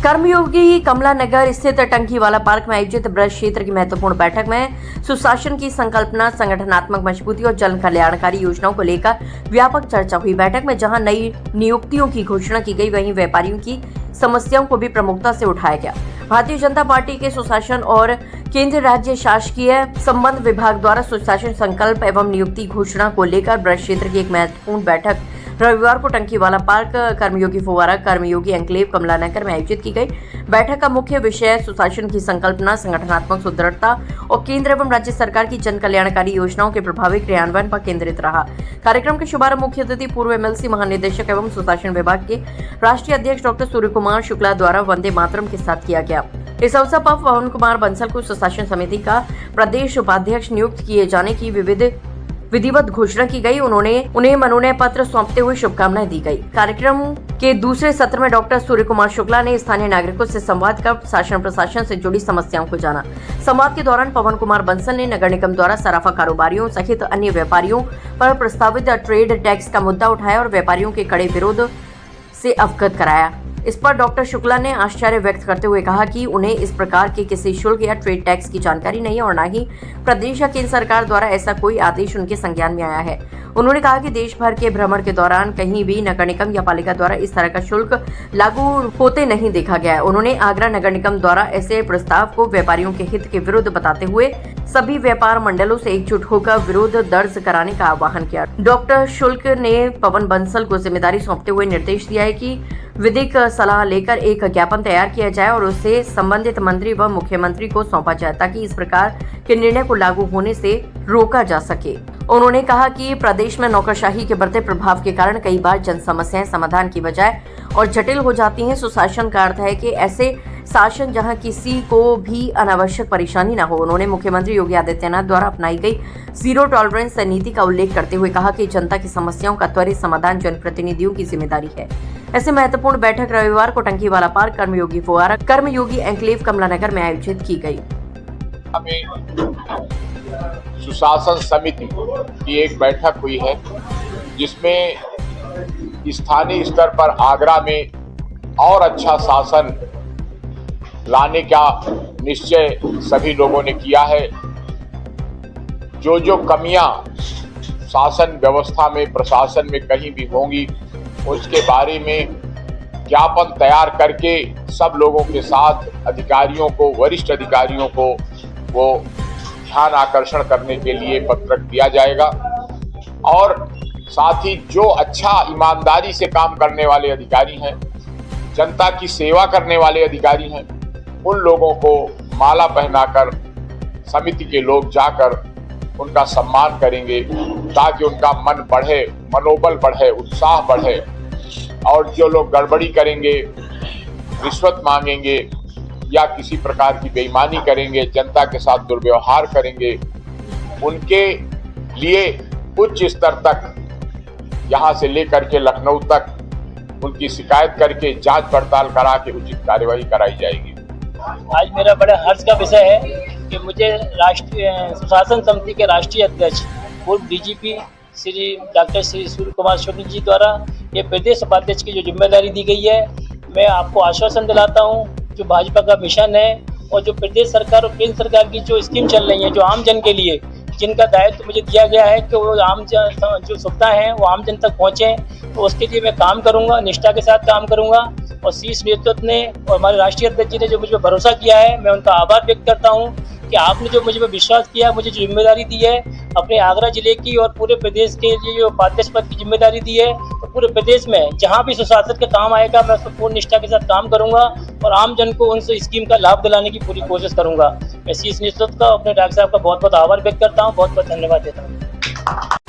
कर्मयोगी कमला नगर स्थित टंकीवाला पार्क में आयोजित ब्रज क्षेत्र की महत्वपूर्ण बैठक में सुशासन की संकल्पना, संगठनात्मक मजबूती और जन कल्याणकारी योजनाओं को लेकर व्यापक चर्चा हुई। बैठक में जहां नई नियुक्तियों की घोषणा की गई, वहीं व्यापारियों की समस्याओं को भी प्रमुखता से उठाया गया। भारतीय जनता पार्टी के सुशासन और केंद्र राज्य शासकीय संबंध विभाग द्वारा सुशासन संकल्प एवं नियुक्ति घोषणा को लेकर ब्रज क्षेत्र की एक महत्वपूर्ण बैठक रविवार को टंकीवाला पार्क, कर्मयोगी फुवारा, कर्मयोगी एन्क्लेव कमला नगर में आयोजित की गई। बैठक का मुख्य विषय सुशासन की संकल्पना, संगठनात्मक सुदृढ़ता और केंद्र एवं राज्य सरकार की जन कल्याणकारी योजनाओं के प्रभावी क्रियान्वयन पर केंद्रित रहा। कार्यक्रम के शुभारंभ मुख्य अतिथि पूर्व एमएलसी महानिदेशक एवं सुशासन विभाग के राष्ट्रीय अध्यक्ष डॉक्टर सूर्य कुमार शुक्ला द्वारा वंदे मातरम के साथ किया गया। इस अवसर पर पवन कुमार बंसल को सुशासन समिति का प्रदेश उपाध्यक्ष नियुक्त किए जाने की विधिवत घोषणा की गई। उन्हें मनोनयन पत्र सौंपते हुए शुभकामनाएं दी गई। कार्यक्रम के दूसरे सत्र में डॉक्टर सूर्य कुमार शुक्ला ने स्थानीय नागरिकों से संवाद कर शासन प्रशासन से जुड़ी समस्याओं को जाना। संवाद के दौरान पवन कुमार बंसल ने नगर निगम द्वारा सराफा कारोबारियों सहित अन्य व्यापारियों पर प्रस्तावित ट्रेड टैक्स का मुद्दा उठाया और व्यापारियों के कड़े विरोध से अवगत कराया। इस पर डॉक्टर शुक्ला ने आश्चर्य व्यक्त करते हुए कहा कि उन्हें इस प्रकार के किसी शुल्क या ट्रेड टैक्स की जानकारी नहीं है और न ही प्रदेश या केंद्र सरकार द्वारा ऐसा कोई आदेश उनके संज्ञान में आया है। उन्होंने कहा कि देश भर के भ्रमण के दौरान कहीं भी नगर निगम या पालिका द्वारा इस तरह का शुल्क लागू होते नहीं देखा गया है। उन्होंने आगरा नगर निगम द्वारा ऐसे प्रस्ताव को व्यापारियों के हित के विरुद्ध बताते हुए सभी व्यापार मंडलों से एकजुट होकर विरोध दर्ज कराने का आह्वान किया। डॉक्टर शुक्ल ने पवन बंसल को जिम्मेदारी सौंपते हुए निर्देश दिया है कि विधिक सलाह लेकर एक ज्ञापन तैयार किया जाए और उसे संबंधित मंत्री व मुख्यमंत्री को सौंपा जाए ताकि इस प्रकार के निर्णय को लागू होने से रोका जा सके। उन्होंने कहा कि प्रदेश में नौकरशाही के बढ़ते प्रभाव के कारण कई बार जन समस्याएं समाधान की बजाय और जटिल हो जाती हैं। सुशासन का अर्थ है कि ऐसे शासन जहां किसी को भी अनावश्यक परेशानी न हो। उन्होंने मुख्यमंत्री योगी आदित्यनाथ द्वारा अपनाई गई जीरो टॉलरेंस नीति का उल्लेख करते हुए कहा कि जनता की समस्याओं का त्वरित समाधान जनप्रतिनिधियों की जिम्मेदारी है। ऐसे महत्वपूर्ण बैठक रविवार को टंकीवाला पार्क, कर्मयोगी फुवारा, कर्मयोगी एन्क्लेव कमला नगर में आयोजित की गई। सुशासन समिति की एक बैठक हुई है जिसमें स्थानीय स्तर पर आगरा में और अच्छा शासन लाने का निश्चय सभी लोगों ने किया है। जो कमियां शासन व्यवस्था में, प्रशासन में कहीं भी होंगी, उसके बारे में ज्ञापन तैयार करके सब लोगों के साथ अधिकारियों को, वरिष्ठ अधिकारियों को वो ध्यान आकर्षण करने के लिए पत्रक दिया जाएगा। और साथ ही जो अच्छा ईमानदारी से काम करने वाले अधिकारी हैं, जनता की सेवा करने वाले अधिकारी हैं, उन लोगों को माला पहनाकर समिति के लोग जाकर उनका सम्मान करेंगे ताकि उनका मन बढ़े, मनोबल बढ़े, उत्साह बढ़े। और जो लोग गड़बड़ी करेंगे, रिश्वत मांगेंगे या किसी प्रकार की बेईमानी करेंगे, जनता के साथ दुर्व्यवहार करेंगे, उनके लिए उच्च स्तर तक, यहाँ से लेकर के लखनऊ तक उनकी शिकायत करके जांच पड़ताल करा के उचित कार्यवाही कराई जाएगी। आज मेरा बड़ा हर्ष का विषय है कि मुझे राष्ट्रीय सुशासन समिति के राष्ट्रीय अध्यक्ष पूर्व डीजीपी श्री डॉक्टर श्री सूर्य कुमार शुक्ल जी द्वारा ये प्रदेश उपाध्यक्ष की जो जिम्मेदारी दी गई है। मैं आपको आश्वासन दिलाता हूँ जो भाजपा का मिशन है और जो प्रदेश सरकार और केंद्र सरकार की जो स्कीम चल रही है, जो आम जन के लिए जिनका दायित्व मुझे दिया गया है कि वो आम जन जो सुविधाएं हैं वो आम जन तक पहुँचे, तो उसके लिए मैं काम करूँगा, निष्ठा के साथ काम करूँगा। और शीर्ष नेतृत्व ने और हमारे राष्ट्रीय अध्यक्ष जी ने जो मुझ पर भरोसा किया है, मैं उनका आभार व्यक्त करता हूँ कि आपने जो मुझे विश्वास किया, मुझे जो जिम्मेदारी दी है अपने आगरा जिले की और पूरे प्रदेश के लिए जो उपाध्यक्ष पद की जिम्मेदारी दी है, तो पूरे प्रदेश में जहाँ भी सुशासन का काम आएगा मैं उसको पूर्ण निष्ठा के साथ काम करूँगा और आम जन को उनसे स्कीम का लाभ दिलाने की पूरी कोशिश करूँगा। मैं शीर्ष नेतृत्व का, अपने डॉक्टर साहब का बहुत बहुत आभार व्यक्त करता हूँ, बहुत बहुत धन्यवाद देता हूँ।